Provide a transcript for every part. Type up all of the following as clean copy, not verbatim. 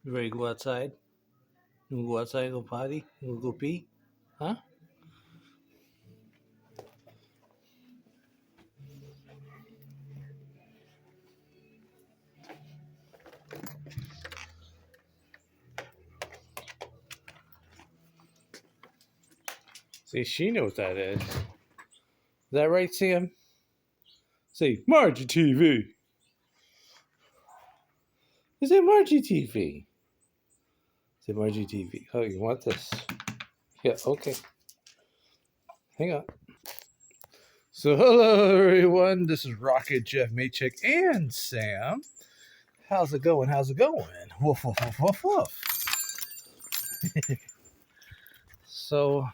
You ready to go outside? You wanna go outside and go potty? You wanna go pee? Huh? See, she knows what that is. Is that right, Sam? Say, Margie TV. Is it Margie TV? Say, Margie TV. Oh, you want this? Yeah, okay. Hang on. So, hello, everyone. This is Rocket Jeff Maychick and Sam. How's it going? How's it going? Woof, woof, woof, woof, woof. So,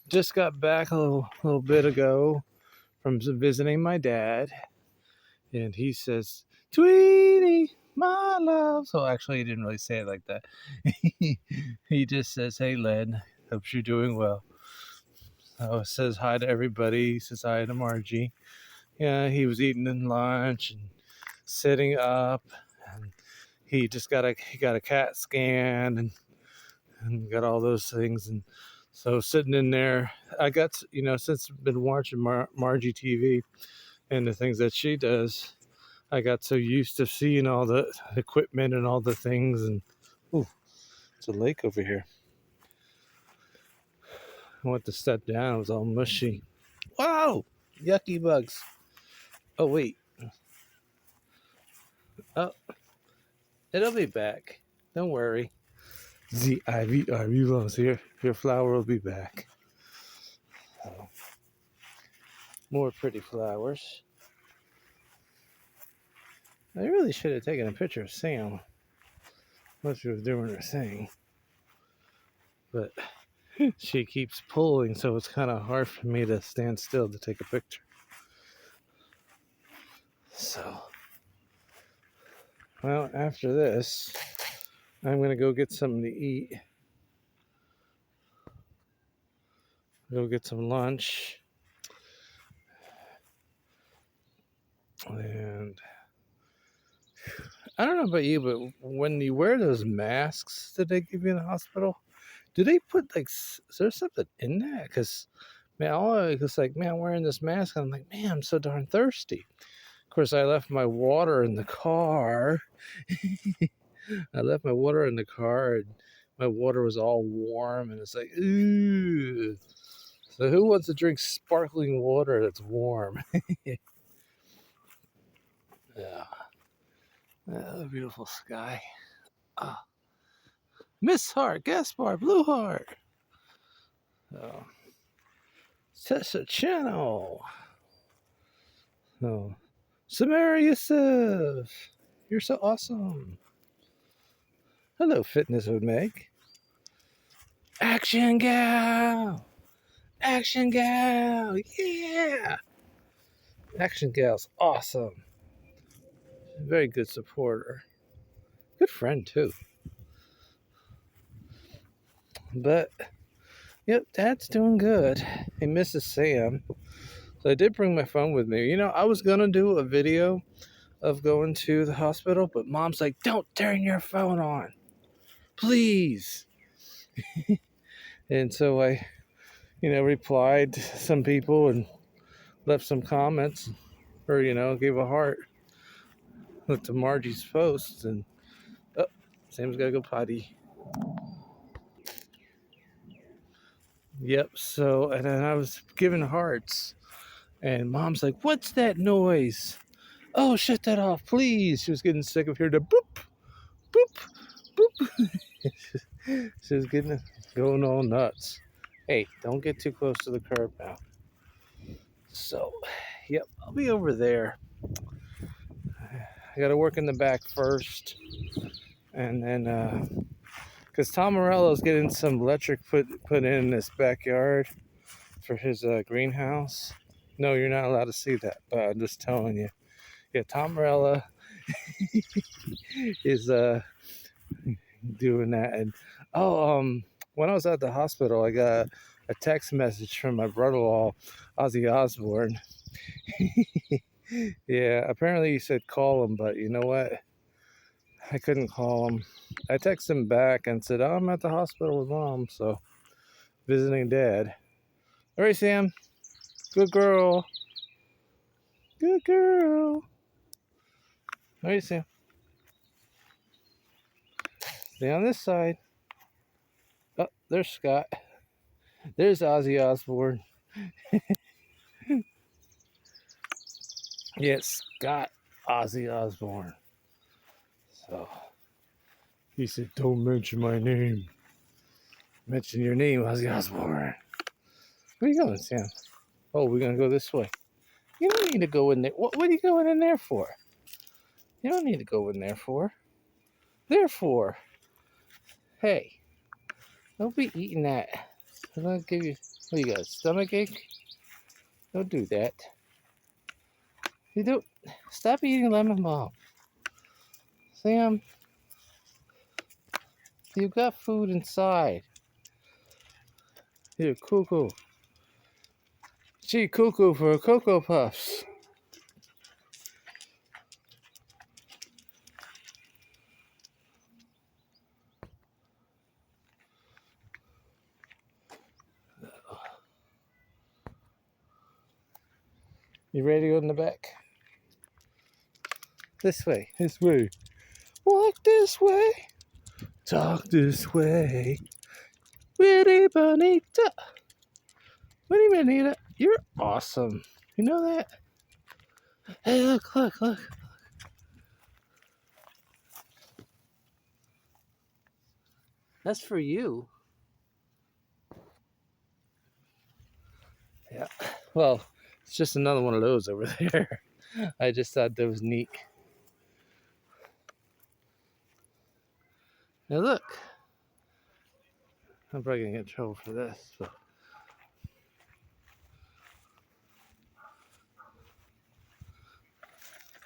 just got back a little bit ago from visiting my dad, and he says, Tweety, my love. So actually, he didn't really say it like that. He just says, hey, Len, hope you're doing well. So says hi to everybody. He says hi to Margie. Yeah, he was eating lunch and sitting up, and he just got a CAT scan and got all those things. And so sitting in there, I got, since I've been watching Margie TV and the things that she does, I got so used to seeing all the equipment and all the things. And ooh, it's a lake over here. I went to step down. It was all mushy. Whoa! Yucky bugs. Oh, wait. Oh, it'll be back. Don't worry. Z-I-V-R-V loves here. Your flower will be back. So, more pretty flowers. I really should have taken a picture of Sam while she was doing her thing. But she keeps pulling, so it's kind of hard for me to stand still to take a picture. So, well, after this, I'm going to go get something to eat. Go get some lunch. And I don't know about you, but when you wear those masks that they give you in the hospital, do they put is there something in that? Because man, it's like, man, I'm wearing this mask, and I'm like, man, I'm so darn thirsty. Of course, I left my water in the car. I left my water in the car, and my water was all warm, and it's like, ooh. So who wants to drink sparkling water that's warm? Yeah. Oh, beautiful sky. Oh. Miss Heart, Gaspar, Blue Heart. Oh. Tessa Channel. Oh. Samara Yusuf. You're so awesome. Hello, Fitness with Meg. Action Gal. Action Gal. Yeah. Action Gal's awesome. Very good supporter. Good friend, too. But, yep, Dad's doing good. He misses Sam. So I did bring my phone with me. I was going to do a video of going to the hospital, but Mom's like, don't turn your phone on. Please. And so I, replied to some people and left some comments or, gave a heart to Margie's posts. And, oh, Sam's got to go potty. Yep. So, and then I was giving hearts. And Mom's like, what's that noise? Oh, shut that off, please. She was getting sick of hearing the boop, boop, boop. She was going all nuts. Hey, don't get too close to the curb now. So, yep, I'll be over there. I got to work in the back first. And then, because Tom Morello's getting some electric put in this backyard for his greenhouse. No, you're not allowed to see that, but I'm just telling you. Yeah, Tom Morello is doing that. And when I was at the hospital, I got a text message from my brother-in-law, Ozzy Osbourne. Yeah, apparently he said call him, but you know what? I couldn't call him. I texted him back and said, oh, I'm at the hospital with mom, so visiting dad. All right, Sam. Good girl. Good girl. All right, Sam. Stay on this side. Oh, there's Scott. There's Ozzy Osbourne. Yes, Scott Ozzy Osbourne. So he said, don't mention my name. Mention your name, Ozzy Osbourne. Where you going, Sam? Oh, we're going to go this way. You don't need to go in there. What are you going in there for? You don't need to go in there for. Therefore, hey, don't be eating that. I'm going to give you, what you got, a stomach ache? Don't do that. You don't, stop eating lemon balm. Sam, you got food inside. Here, cuckoo. Gee, cuckoo for Cocoa Puffs. You ready to go in the back? This way. This way. Walk this way. Talk this way. Witty Bonita. Witty Bonita. You're awesome. You know that? Hey, look, look, look. That's for you. Yeah. Well, it's just another one of those over there. I just thought that was neat. Now look. I'm probably gonna get in trouble for this. So.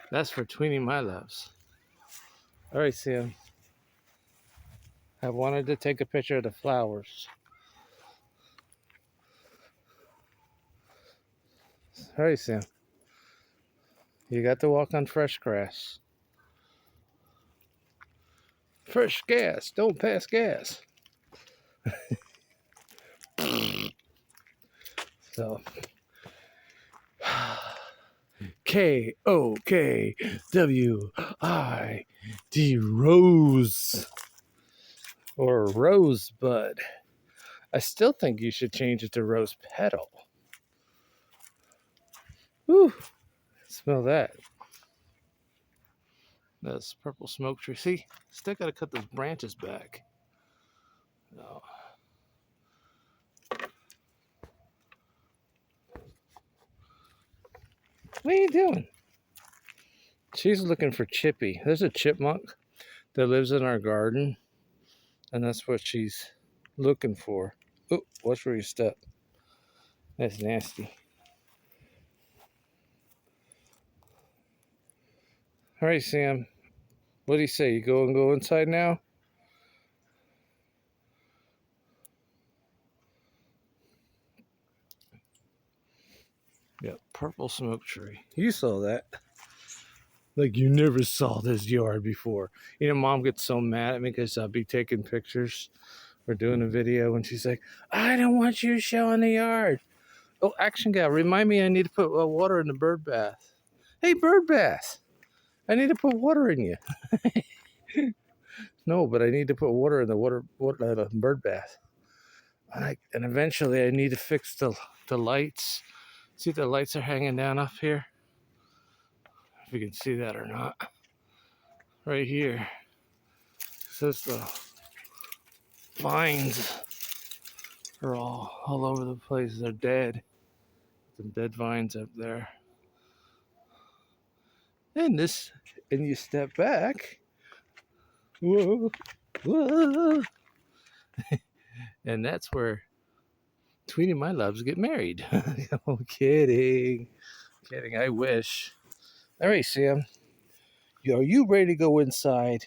That's for tweening my loves. All right, Sam. I wanted to take a picture of the flowers. All right, Sam. You got to walk on fresh grass. Fresh gas. Don't pass gas. So. K-O-K-W-I-D Rose. Or Rosebud. I still think you should change it to Rose Petal. Whew. Smell that. That's purple smoke tree. See, still got to cut those branches back. No. What are you doing? She's looking for Chippy. There's a chipmunk that lives in our garden, and that's what she's looking for. Oh, watch where you step. That's nasty. All right, Sam. What do you say? You go inside now? Yep, purple smoke tree. You saw that. Like you never saw this yard before. You know, Mom gets so mad at me because I'll be taking pictures or doing a video, and she's like, I don't want you showing the yard. Oh, Action Gal, remind me I need to put water in the bird bath. Hey, bird bath. I need to put water in you. No, but I need to put water in the bird bath. And eventually I need to fix the lights. See if the lights are hanging down up here. If you can see that or not. Right here. It says the vines are all over the place. They're dead. Some dead vines up there. And you step back. Whoa. Whoa. And that's where Tweety my loves get married. Oh, kidding. Kidding, I wish. All right, Sam. Are you ready to go inside?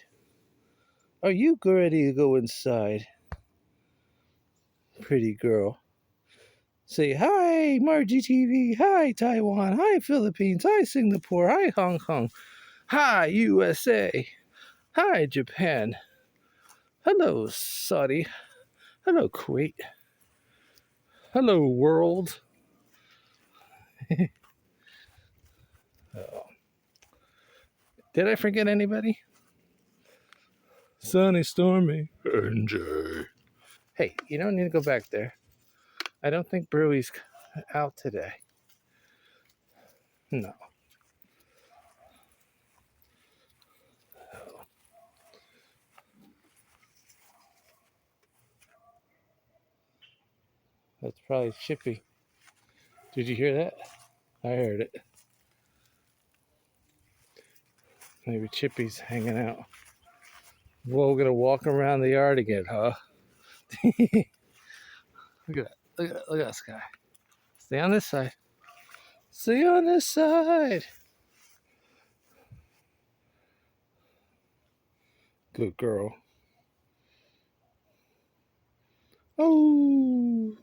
Are you ready to go inside? Pretty girl. Say hi, Margie TV. Hi, Taiwan. Hi, Philippines. Hi, Singapore. Hi, Hong Kong. Hi, USA. Hi, Japan. Hello, Saudi. Hello, Kuwait. Hello, world. Oh. Did I forget anybody? Sunny, stormy, NJ. Hey, you don't need to go back there. I don't think Brewy's out today. No. That's probably Chippy. Did you hear that? I heard it. Maybe Chippy's hanging out. Well, we're gonna walk around the yard again, huh? Look at that. Look at that sky. Stay on this side. Stay on this side. Good girl. Oh.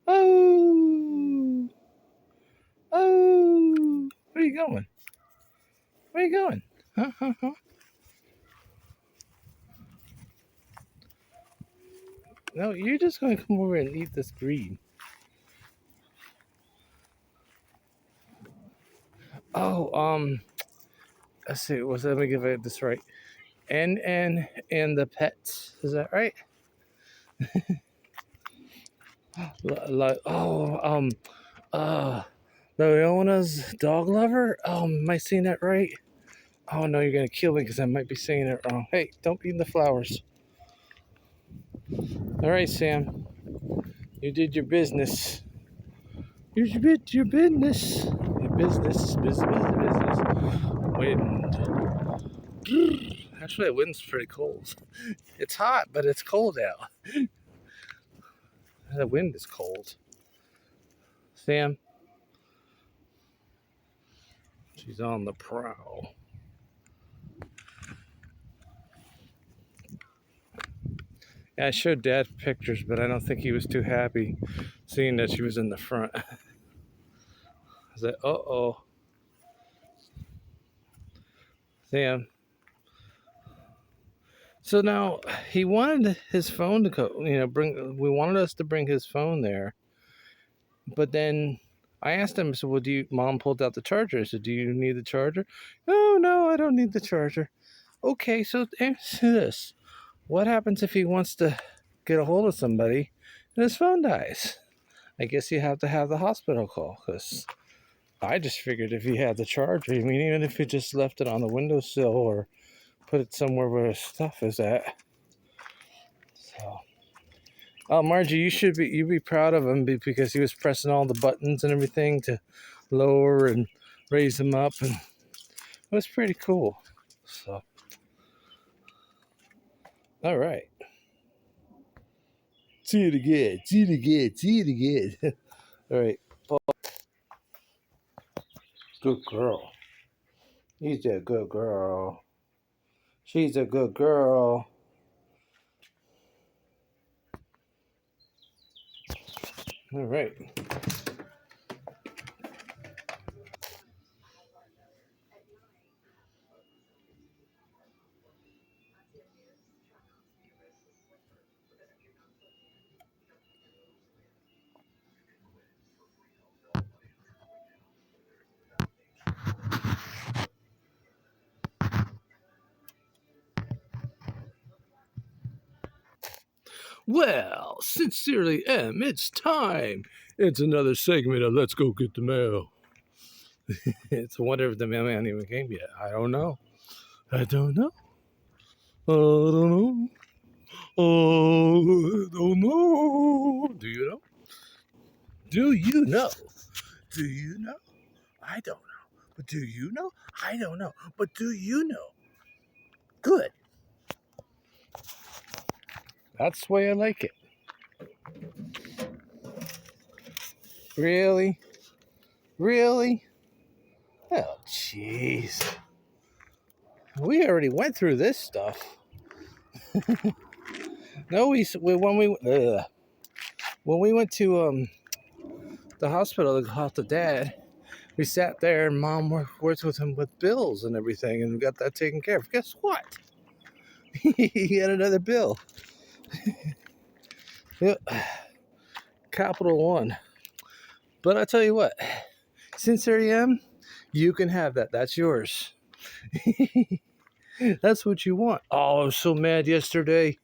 Oh. Oh. Where are you going? Where are you going? Huh, huh, huh? No, you're just going to come over and eat this green. Oh, let's see. Let me get this right. NN and the pets. Is that right? Uh, Leona's dog lover. Am I saying that right? Oh no, you're gonna kill me because I might be saying it wrong. Hey, don't eat the flowers. All right, Sam. You did your business. You did your business. Your business. Wind. Actually, the wind's pretty cold. It's hot, but it's cold out. The wind is cold. Sam, she's on the prowl. Yeah, I showed Dad pictures, but I don't think he was too happy seeing that she was in the front. I said, uh-oh. Sam. So now he wanted his phone to go, we wanted us to bring his phone there. But then I asked him, so Mom pulled out the charger. I said, do you need the charger? No, I don't need the charger. Okay, so answer this. What happens if he wants to get a hold of somebody and his phone dies? I guess you have to have the hospital call, because I just figured if he had the charger, I mean, even if he just left it on the windowsill or put it somewhere where his stuff is at. So, oh, Margie, you be proud of him because he was pressing all the buttons and everything to lower and raise them up, and it was pretty cool. So, all right. See it again. All right. Good girl. He's a good girl. She's a good girl. All right. Well, sincerely, M, it's time. It's another segment of Let's Go Get the Mail. It's a wonder if the mailman even came yet. I don't know. I don't know. Oh, I don't know. Do you know? Do you know? Do you know? I don't know. But do you know? I don't know. But do you know? Good. That's the way I like it. Really? Really? Oh, jeez. We already went through this stuff. No, when we went to the hospital to talk to Dad, we sat there and Mom worked with him with bills and everything, and we got that taken care of. Guess what? He got another bill. Yep. Capital One. But I tell you what, since there I am, you can have that. That's yours. That's what you want. Oh, I was so mad yesterday.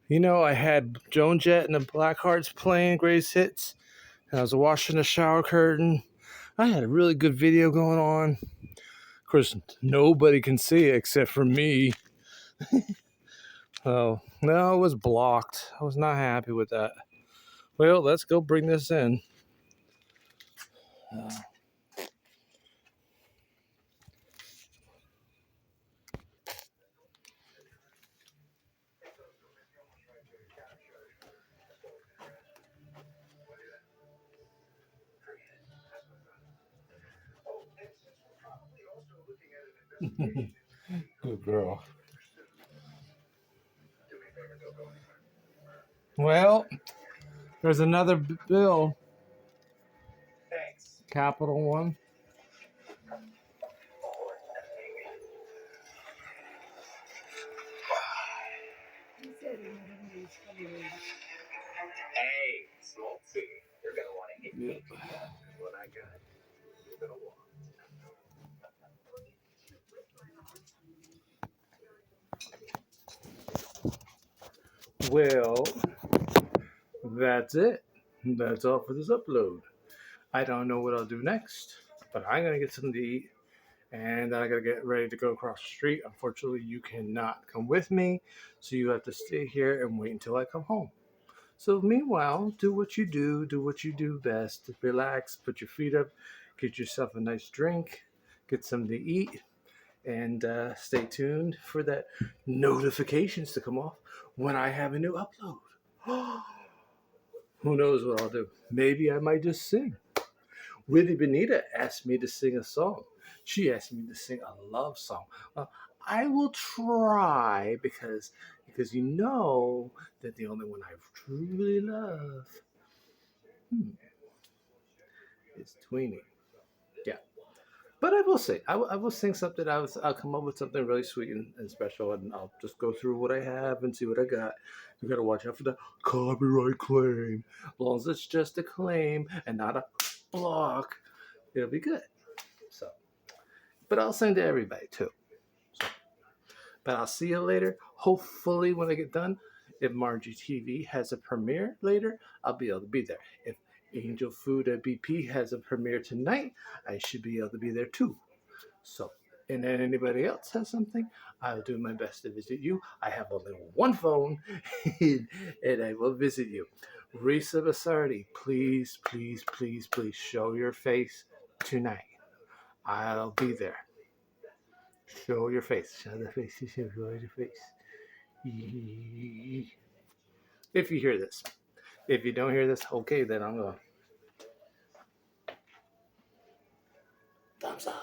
You know, I had Joan Jett and the Blackhearts playing Greatest Hits, and I was washing the shower curtain. I had a really good video going on. Of course, nobody can see it except for me. Oh, no, it was blocked. I was not happy with that. Well, let's go bring this in. Good girl. Well, there's another bill. Capital One. Yep. Well, that's it. That's all for this upload. I don't know what I'll do next, but I'm gonna get something to eat, and then I gotta get ready to go across the street. Unfortunately, you cannot come with me, so you have to stay here and wait until I come home. So meanwhile, do what you do best. Relax, put your feet up, get yourself a nice drink, get something to eat, and stay tuned for that notifications to come off when I have a new upload. Who knows what I'll do? Maybe I might just sing. Willie Benita asked me to sing a song. She asked me to sing a love song. I will try because you know that the only one I truly love is Tweenie. Yeah, but I will sing. I will sing something. I'll come up with something really sweet and special, and I'll just go through what I have and see what I got. You gotta watch out for the copyright claim. As long as it's just a claim and not a block, it'll be good. So, but I'll sing to everybody too. So, but I'll see you later. Hopefully, when I get done, if Margie TV has a premiere later, I'll be able to be there. If Angel Food at BP has a premiere tonight, I should be able to be there too. So, and then anybody else has something, I'll do my best to visit you. I have only one phone, and I will visit you. Risa Basardi, please, please, please, please show your face tonight. I'll be there. Show your face. Show the face. Show your face. If you hear this. If you don't hear this, okay, then I'm going. Thumbs up.